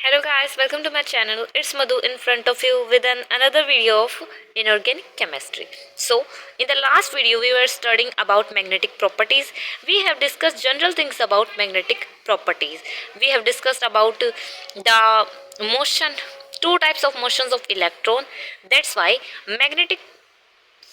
Hello guys, welcome to my channel. It's Madhu in front of you with another video of inorganic chemistry. So, in the last video we were studying about magnetic properties. We have discussed general things about magnetic properties. We have discussed about the motion, two types of motions of electron. That's why magnetic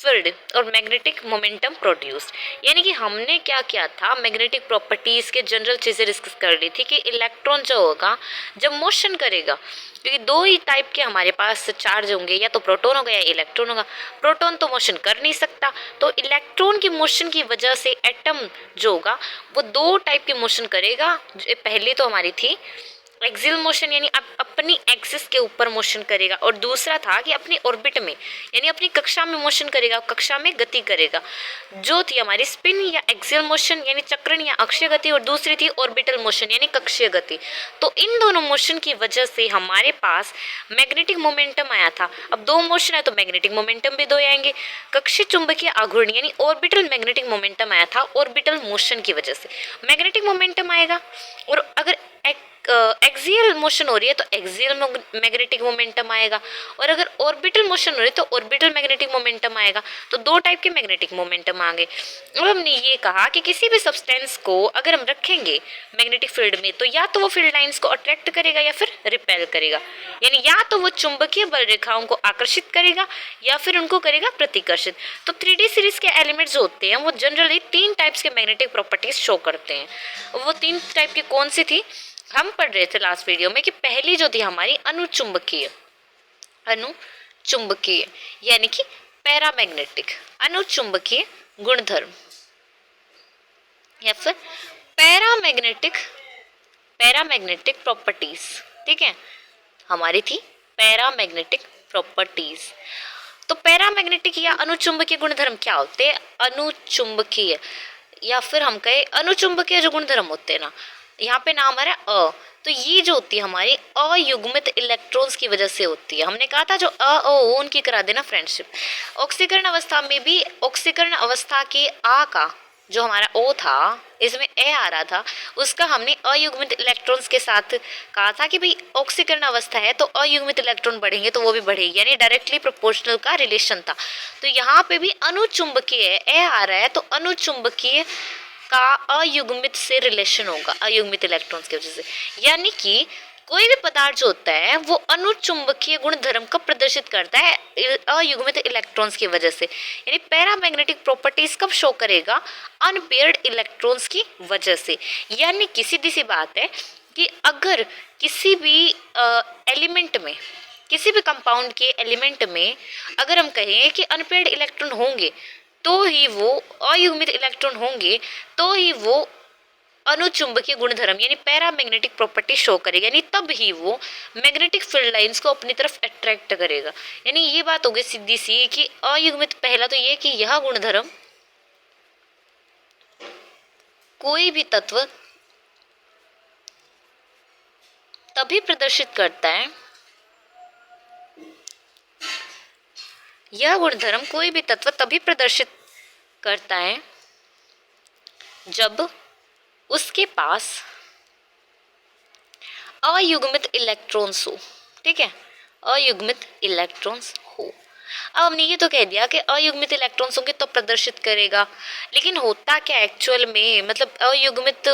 field और magnetic momentum produced, यानी कि हमने क्या किया था, magnetic properties के general चीज़ें discuss कर ली थी कि इलेक्ट्रॉन जो होगा जब मोशन करेगा, क्योंकि दो ही टाइप के हमारे पास चार्ज होंगे, या तो प्रोटॉन होगा या इलेक्ट्रॉन होगा। प्रोटॉन तो मोशन कर नहीं सकता, तो इलेक्ट्रॉन की मोशन की वजह से एटम जो होगा वो दो टाइप की मोशन करेगा। पहली तो हमारी थी एक्सियल मोशन, यानी अपनी एक्सिस के ऊपर मोशन करेगा, और दूसरा था कि अपनी ऑर्बिट में यानी अपनी कक्षा में मोशन करेगा, कक्षा में गति करेगा, जो थी हमारी स्पिन या एक्सियल मोशन यानी चक्रण या अक्षीय गति, और दूसरी थी ऑर्बिटल मोशन यानी कक्षीय गति। तो इन दोनों मोशन की वजह से हमारे पास मैग्नेटिक मोमेंटम आया था। अब दो मोशन है तो मैग्नेटिक मोमेंटम भी दो आएंगे। कक्षीय चुंबकीय आघूर्ण यानी ऑर्बिटल मैग्नेटिक मोमेंटम आया था ऑर्बिटल मोशन की वजह से मैग्नेटिक मोमेंटम आएगा। और अगर एक्सियल मोशन हो रही है तो एक्सियल मैग्नेटिक मोमेंटम आएगा, और अगर ऑर्बिटल मोशन हो रही है तो ऑर्बिटल मैग्नेटिक मोमेंटम आएगा। तो दो टाइप के मैग्नेटिक मोमेंटम आ गए। अब हमने ये कहा कि किसी भी सब्सटेंस को अगर हम रखेंगे मैग्नेटिक फील्ड में, तो या तो वो फील्ड लाइंस को अट्रैक्ट करेगा या फिर रिपेल करेगा, यानी या तो वो चुंबकीय बल रेखाओं को आकर्षित करेगा या फिर उनको करेगा प्रतिकर्षित। तो 3D सीरीज के एलिमेंट्स होते हैं वो जनरली तीन टाइप्स के मैग्नेटिक प्रॉपर्टीज शो करते हैं। वो तीन टाइप की कौन सी थी, हम पढ़ रहे थे लास्ट वीडियो में कि पहली जो थी हमारी अनुचुंबकीय यानी कि पैरामैग्नेटिक अनुचुंबकीय गुणधर्म, या फिर पैरामैग्नेटिक प्रॉपर्टीज। ठीक है, हमारी थी पैरामैग्नेटिक प्रॉपर्टीज। तो पैरामैग्नेटिक या अनुचुंबकीय गुणधर्म क्या होते हैं? अनुचुंबकीय या फिर हम कहे अनुचुंबकीय जो गुणधर्म होते हैं ना, यहाँ पे नाम आ रहा है तो ये जो होती है हमारी अयुग्मित इलेक्ट्रॉन्स की वजह से होती है। हमने कहा था जो ओ उनकी करा देना फ्रेंडशिप। ऑक्सीकरण अवस्था में भी ऑक्सीकरण अवस्था के का जो हमारा ओ था, इसमें ए आ रहा था, उसका हमने अयुग्मित इलेक्ट्रॉन्स के साथ कहा था कि भाई ऑक्सीकरण अवस्था है तो अयुग्मित इलेक्ट्रॉन बढ़ेंगे तो वो भी बढ़ेगी, यानी डायरेक्टली प्रोपोर्शनल का रिलेशन था। तो यहाँ पे भी अनुचुंबकीय ए आ रहा है तो अनुचुंबकीय का अयुग्मित से रिलेशन होगा, अयुग्मित इलेक्ट्रॉन्स की वजह से। यानी कि कोई भी पदार्थ जो होता है वो अनुचुंबकीय गुणधर्म का प्रदर्शित करता है अयुग्मित इलेक्ट्रॉन्स की वजह से। यानी पैरामैग्नेटिक प्रॉपर्टीज कब शो करेगा? अनपेयर्ड इलेक्ट्रॉन्स की वजह से। यानी कि सीधी सी बात है कि अगर किसी भी एलिमेंट में, किसी भी कंपाउंड के एलिमेंट में अगर हम कहें कि अनपेयर्ड इलेक्ट्रॉन होंगे तो ही वो अयुग्मित इलेक्ट्रॉन होंगे तो ही वो अनुचुंबकीय गुणधर्म यानी पैरामैग्नेटिक प्रॉपर्टी शो करेगा, यानी तब ही वो मैग्नेटिक फील्ड लाइंस को अपनी तरफ अट्रैक्ट करेगा। यानी ये बात हो गई सीधी सी कि अयुग्मित, पहला तो ये कि यह गुणधर्म कोई भी तत्व तभी प्रदर्शित करता है, यह गुणधर्म कोई भी तत्व तभी प्रदर्शित करता है जब उसके पास अयुग्मित इलेक्ट्रॉन्स हो। ठीक है, अयुग्मित इलेक्ट्रॉन्स हो। अब हमने ये तो कह दिया कि अयुग्मित इलेक्ट्रॉन्स होंगे तो प्रदर्शित करेगा, लेकिन होता क्या एक्चुअल में, मतलब अयुग्मित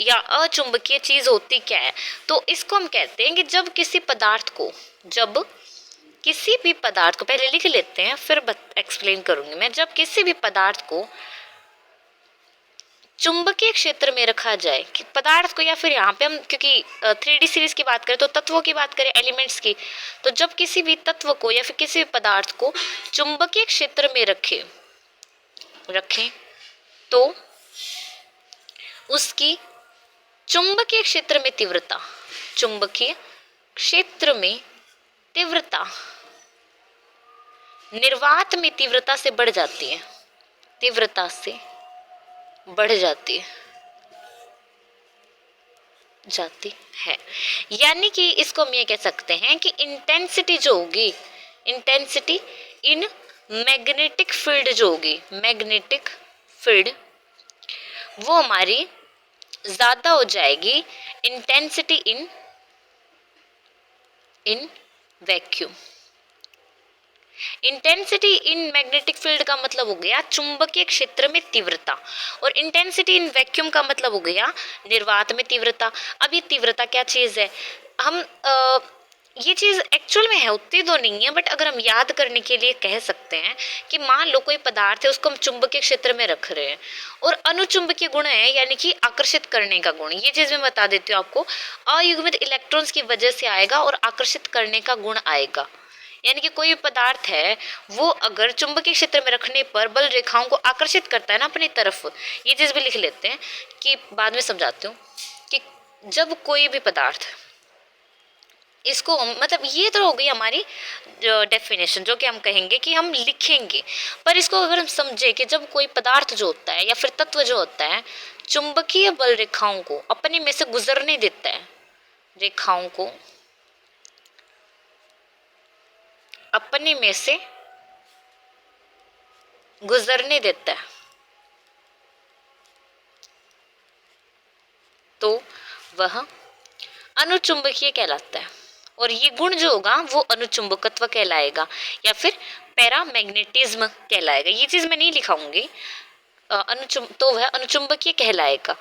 या अचुंबकीय चीज होती क्या है? तो इसको हम कहते हैं कि जब किसी भी पदार्थ को पहले लिख लेते हैं फिर एक्सप्लेन करूंगी मैं। जब किसी भी पदार्थ को चुंबकीय क्षेत्र में रखा जाए, कि पदार्थ को, या फिर यहाँ पे हम क्योंकि 3D सीरीज की बात करें तो तत्वों की बात करें, एलिमेंट्स की, तो जब किसी भी तत्व को या फिर किसी भी पदार्थ को चुंबकीय क्षेत्र में रखें तो उसकी चुंबकीय क्षेत्र में तीव्रता निर्वात में तीव्रता से बढ़ जाती है, जाती है। यानी कि इसको हम ये कह सकते हैं कि इंटेंसिटी जो होगी, इंटेंसिटी इन मैग्नेटिक फील्ड जो होगी, मैग्नेटिक फील्ड वो हमारी ज्यादा हो जाएगी intensity in in vacuum. Intensity in magnetic field का मतलब हो गया चुंबकीय क्षेत्र में तीव्रता, और इंटेंसिटी इन वैक्यूम का मतलब हो गया निर्वात में तीव्रता। अब ये तीव्रता क्या चीज है, हम ये चीज एक्चुअल में होती तो नहीं है, बट अगर हम याद करने के लिए कह सकते हैं कि मान लो कोई पदार्थ है, उसको हम चुंबकीय क्षेत्र में रख रहे हैं, और अनुचुंबकीय गुण है यानी कि आकर्षित करने का गुण। ये चीज मैं बता देती हूँ आपको, अयुग्मित इलेक्ट्रॉन्स की वजह से आएगा और आकर्षित करने का गुण आएगा। यानी कि कोई पदार्थ है वो अगर चुंबकीय क्षेत्र में रखने पर बल रेखाओं को आकर्षित करता है ना अपनी तरफ, ये चीज भी लिख लेते हैं कि बाद में समझाती हूँ कि जब कोई भी पदार्थ, इसको मतलब ये तो हो गई हमारी डेफिनेशन जो कि हम कहेंगे कि हम लिखेंगे, पर इसको अगर हम समझे कि जब कोई पदार्थ जो होता है या फिर तत्व जो होता है चुंबकीय बल रेखाओं को अपने में से गुजरने देता है, रेखाओं को अपने में से गुजरने देता है, तो वह अनुचुंबकीय कहलाता है। और ये गुण जो होगा वो अनुचुंबकत्व कहलाएगा या फिर पैरामैग्नेटिज्म कहलाएगा। ये चीज मैं नहीं लिखाऊंगी, तो वह अनुचुंबकीय कहलाएगा।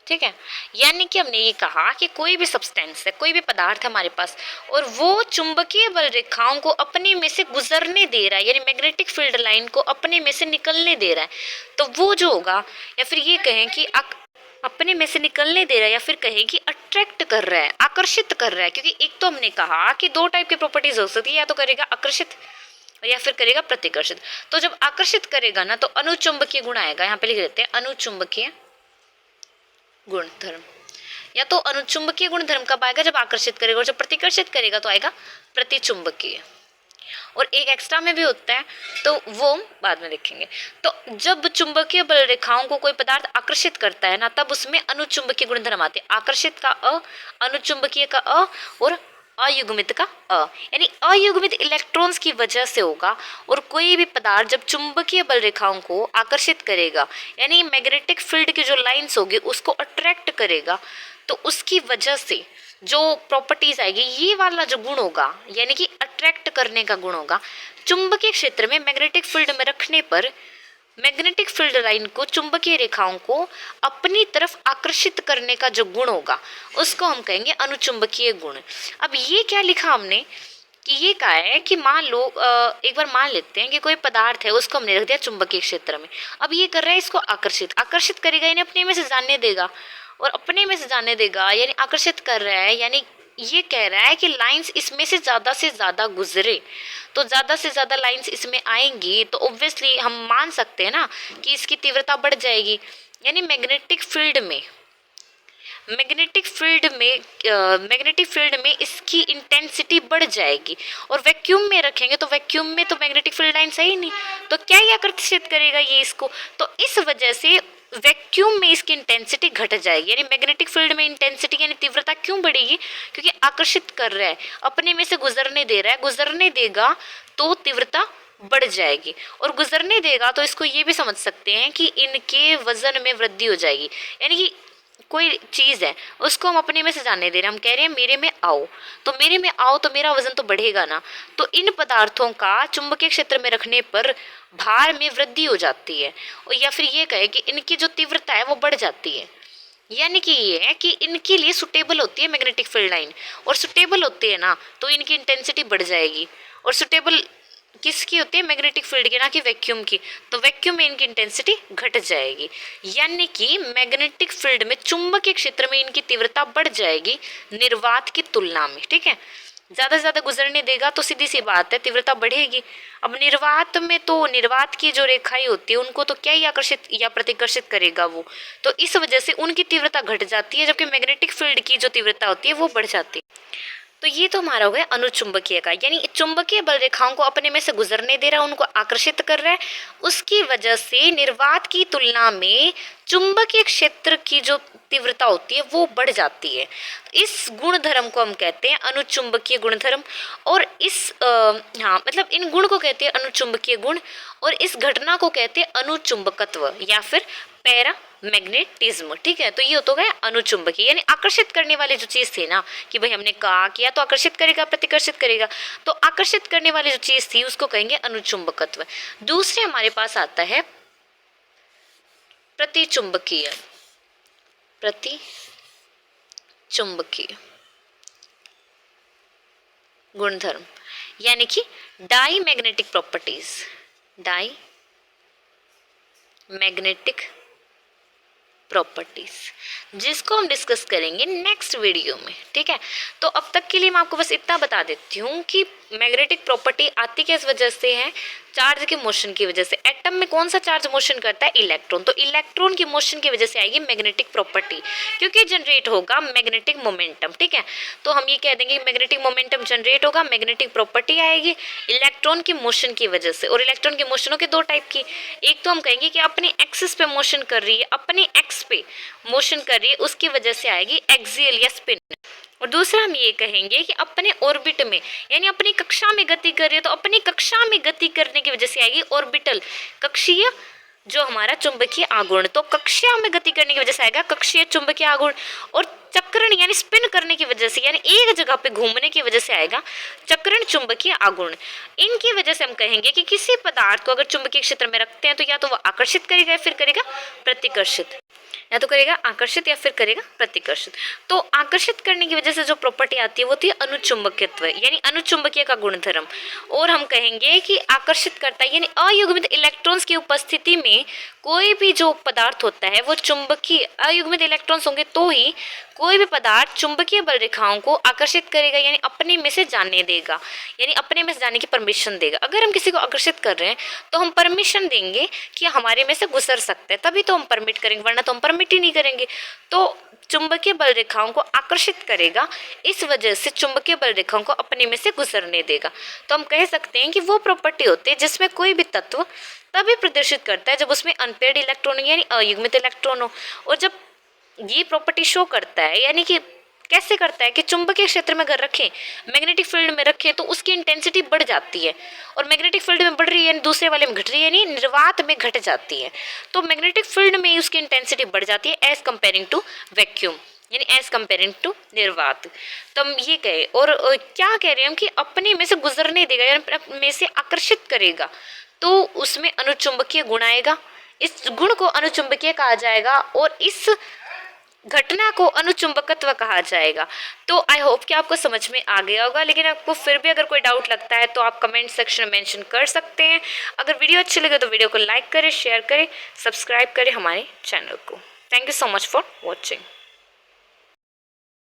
ठीक है, यानी कि हमने ये कहा कि कोई भी सब्सटेंस है, कोई भी पदार्थ है हमारे पास, और वो चुंबकीय बल रेखाओं को अपने में से गुजरने दे रहा है, यानी मैग्नेटिक फील्ड लाइन को अपने में से निकलने दे रहा है, तो वो जो होगा, या फिर ये कहें कि अपने में से निकलने दे रहा है, या फिर कहें कि अट्रैक्ट कर रहा है, आकर्षित कर रहा है। क्योंकि एक तो हमने कहा कि दो टाइप की प्रॉपर्टीज हो सकती है, या तो करेगा आकर्षित या फिर करेगा प्रतिकर्षित। तो जब आकर्षित करेगा ना तो अनुचुंबकीय गुण आएगा, यहाँ पे लिख देते हैं अनुचुंबकीय गुण धर्म, या तो अनुचुंबकीय गुण धर्म कब आएगा, जब आकर्षित करेगा, और जब प्रतिकर्षित करेगा तो आएगा प्रतिचुंबकीय। और एक एक्स्ट्रा में भी होता है तो वो बाद में देखेंगे। तो जब चुंबकीय बल रेखाओं को कोई पदार्थ आकर्षित करता है ना, तब उसमें अनुचुंबकीय गुण धर्म आते हैं। आकर्षित का अ, अनुचुंबकीय का अ, और अयुग्मित का अ, यानी अयुग्मित इलेक्ट्रॉन्स की वजह से होगा। और कोई भी पदार्थ जब चुंबकीय बल रेखाओं को आकर्षित करेगा, यानी मैग्नेटिक फील्ड की जो लाइंस होगी उसको अट्रैक्ट करेगा, तो उसकी वजह से जो प्रॉपर्टीज आएगी, ये वाला जो गुण होगा, यानी कि अट्रैक्ट करने का गुण होगा, चुंबकीय क्षेत्र में मैग्नेटिक फील्ड में रखने पर मैग्नेटिक फील्ड लाइन को, चुंबकीय रेखाओं को अपनी तरफ आकर्षित करने का जो गुण होगा उसको हम कहेंगे अनुचुंबकीय गुण। अब ये क्या लिखा हमने कि ये कहा है कि मान लो एक बार मान लेते हैं कि कोई पदार्थ है, उसको हमने रख दिया चुंबकीय क्षेत्र में। अब ये कर रहा है इसको आकर्षित करेगा, यानी अपने में से जाने देगा, और अपने में से जाने देगा यानी आकर्षित कर रहा है, यानी ये कह रहा है कि लाइंस इसमें से ज़्यादा गुजरे, तो ज़्यादा से ज़्यादा लाइंस इसमें आएंगी, तो ऑब्वियसली हम मान सकते हैं ना कि इसकी तीव्रता बढ़ जाएगी। यानी मैग्नेटिक फील्ड में इसकी इंटेंसिटी बढ़ जाएगी। और वैक्यूम में रखेंगे तो वैक्यूम में तो मैग्नेटिक फील्ड लाइन सही नहीं, तो क्या ये आकर्षित करेगा ये इसको, तो इस वजह से वैक्यूम में इसकी इंटेंसिटी घट जाएगी। यानी मैग्नेटिक फील्ड में इंटेंसिटी यानी तीव्रता क्यों बढ़ेगी, क्योंकि आकर्षित कर रहा है, अपने में से गुजरने दे रहा है, गुजरने देगा तो तीव्रता बढ़ जाएगी। और गुजरने देगा तो इसको ये भी समझ सकते हैं कि इनके वजन में वृद्धि हो जाएगी। यानी कि कोई चीज है उसको हम अपने में से जाने दे रहे हैं, हम कह रहे हैं मेरे में आओ, तो मेरे में आओ तो मेरा वजन तो बढ़ेगा ना, तो इन पदार्थों का चुंबकीय क्षेत्र में रखने पर भार में वृद्धि हो जाती है, और या फिर ये कहे कि इनकी जो तीव्रता है वो बढ़ जाती है। यानी कि ये है कि इनके लिए सुटेबल होती है मैग्नेटिक फील्ड लाइन, और सुटेबल होती है ना तो इनकी इंटेंसिटी बढ़ जाएगी। और सुटेबल किसकी होती है, मैग्नेटिक फील्ड की, ना कि वैक्यूम की, तो वैक्यूम में इनकी इंटेंसिटी घट जाएगी। यानी कि मैग्नेटिक फील्ड में, चुंबकीय क्षेत्र में इनकी तीव्रता बढ़ जाएगी निर्वात की तुलना में। ठीक है, ज़्यादा से ज़्यादा गुजरने देगा तो सीधी सी बात है तीव्रता बढ़ेगी। अब निर्वात में तो निर्वात की जो रेखाएं होती है उनको तो क्या ही आकर्षित या प्रतिकर्षित करेगा वो, तो इस वजह से उनकी तीव्रता घट जाती है, जबकि मैग्नेटिक फील्ड की जो तीव्रता होती है वो बढ़ जाती है। तो ये तो हमारा हो गया अनुचुंबकीय का, यानी चुंबकीय बल रेखाओं को अपने में से गुजरने दे रहा है, उनको आकर्षित कर रहा है, उसकी वजह से निर्वात की तुलना में चुंबकीय क्षेत्र की जो तीव्रता होती है वो बढ़ जाती है। इस गुण धर्म को हम कहते हैं अनुचुंबकीय गुण धर्म, और इस मतलब इन गुण को कहते हैं अनुचुंबकीय गुण, और इस घटना को कहते हैं अनुचुंबकत्व या फिर पैरा मैग्नेटिज्म, ठीक है। तो ये तो गया अनुचुंबकीय, यानी आकर्षित करने वाली जो चीज थी ना कि भाई हमने कहा कि या तो आकर्षित करेगा प्रतिकर्षित करेगा, तो आकर्षित करने वाली जो चीज थी उसको कहेंगे अनुचुंबकत्व। दूसरे हमारे पास आता है प्रतिचुंबकीय, प्रतिचुंबकीय गुणधर्म, यानी कि diamagnetic properties, diamagnetic properties, जिसको हम डिस्कस करेंगे नेक्स्ट वीडियो में, ठीक है। तो अब तक के लिए मैं आपको बस इतना बता देती हूँ कि मैग्नेटिक प्रॉपर्टी आती किस वजह से है, चार्ज के मोशन की वजह से। एटम में कौन सा चार्ज मोशन करता है, इलेक्ट्रॉन, तो इलेक्ट्रॉन की मोशन की वजह से आएगी मैग्नेटिक प्रॉपर्टी, क्योंकि जनरेट होगा मैग्नेटिक मोमेंटम, ठीक है। तो हम ये कह देंगे मैग्नेटिक मोमेंटम जनरेट होगा, मैग्नेटिक प्रॉपर्टी आएगी इलेक्ट्रॉन की मोशन की वजह से। और इलेक्ट्रॉन की मोशन हो के दो टाइप की, एक तो हम कहेंगे कि अपनी एक्सिस पे मोशन कर रही है, अपनी एक्स पे मोशन कर रही है, उसकी वजह से आएगी एक्सियल या स्पिन। और दूसरा हम ये कहेंगे कि अपने ऑर्बिट में, यानी अपनी कक्षा में गति कर रही है, तो अपनी कक्षा में गति करने की वजह से आएगी ऑर्बिटल, कक्षीय जो हमारा चुंबकीय आघूर्ण। तो कक्षा में गति करने की वजह से आएगा कक्षीय चुंबकीय आघूर्ण, और चक्रण यानी स्पिन करने की वजह से, यानी एक जगह पे घूमने की वजह से आएगा चक्रण चुंबकीय आघूर्ण। इनकी वजह से हम कहेंगे कि किसी पदार्थ को अगर चुंबकीय क्षेत्र में रखते हैं तो या तो वह आकर्षित करेगा या फिर करेगा प्रतिकर्षित, या तो करेगा आकर्षित या फिर करेगा प्रतिकर्षित। तो आकर्षित करने की वजह से जो प्रॉपर्टी आती है वो थी अनुचुंबकत्व, यानी अनुचुंबकीय का गुणधर्म। और हम कहेंगे कि आकर्षित करता है, यानी अयुग्मित इलेक्ट्रॉन्स की उपस्थिति में कोई भी जो पदार्थ होता है वो चुंबकीय, अयुग्मित इलेक्ट्रॉन्स होंगे तो ही कोई भी पदार्थ चुंबकीय बल रेखाओं को आकर्षित करेगा, यानी अपने में से जाने देगा, यानी अपने में से जाने की परमिशन देगा। अगर हम किसी को आकर्षित कर रहे हैं तो हम परमिशन देंगे कि हमारे में से गुजर सकते हैं, तभी तो हम परमिट करेंगे, वरना तो हम परमिट ही नहीं करेंगे। तो चुंबकीय बल रेखाओं को आकर्षित करेगा, इस वजह से चुंबकीय बल रेखाओं को अपने में से गुजरने देगा। तो हम कह सकते हैं कि वो प्रॉपर्टी होती है जिसमें कोई भी तत्व तभी प्रदर्शित करता है जब उसमें अनपेयर्ड इलेक्ट्रॉन हो, यानी अयुग्मित इलेक्ट्रॉन हो। और जब ये प्रॉपर्टी शो करता है, यानी कि कैसे करता है कि चुंबकीय क्षेत्र में अगर रखें, मैग्नेटिक फील्ड में रखें तो उसकी इंटेंसिटी बढ़ जाती है, और मैग्नेटिक फील्ड में बढ़ रही है दूसरे वाले में घट रही है, यानी निर्वात में घट जाती है। तो मैग्नेटिक फील्ड में उसकी इंटेंसिटी बढ़ जाती है एज कंपेयरिंग टू वैक्यूम, यानी एज कंपेयरिंग टू निर्वात। तो हम ये कहे, और क्या कह रहे हैं हम कि अपने में से गुजरने देगा, यानी अपने में से आकर्षित करेगा, तो उसमें अनुचुंबकीय गुण आएगा, इस गुण को अनुचुंबकीय कहा जाएगा, और इस घटना को अनुचुंबकत्व कहा जाएगा। तो आई होप कि आपको समझ में आ गया होगा, लेकिन आपको फिर भी अगर कोई डाउट लगता है तो आप कमेंट सेक्शन में मेंशन कर सकते हैं। अगर वीडियो अच्छी लगे तो वीडियो को लाइक करें, शेयर करें, सब्सक्राइब करें हमारे चैनल को। Thank you so much for watching.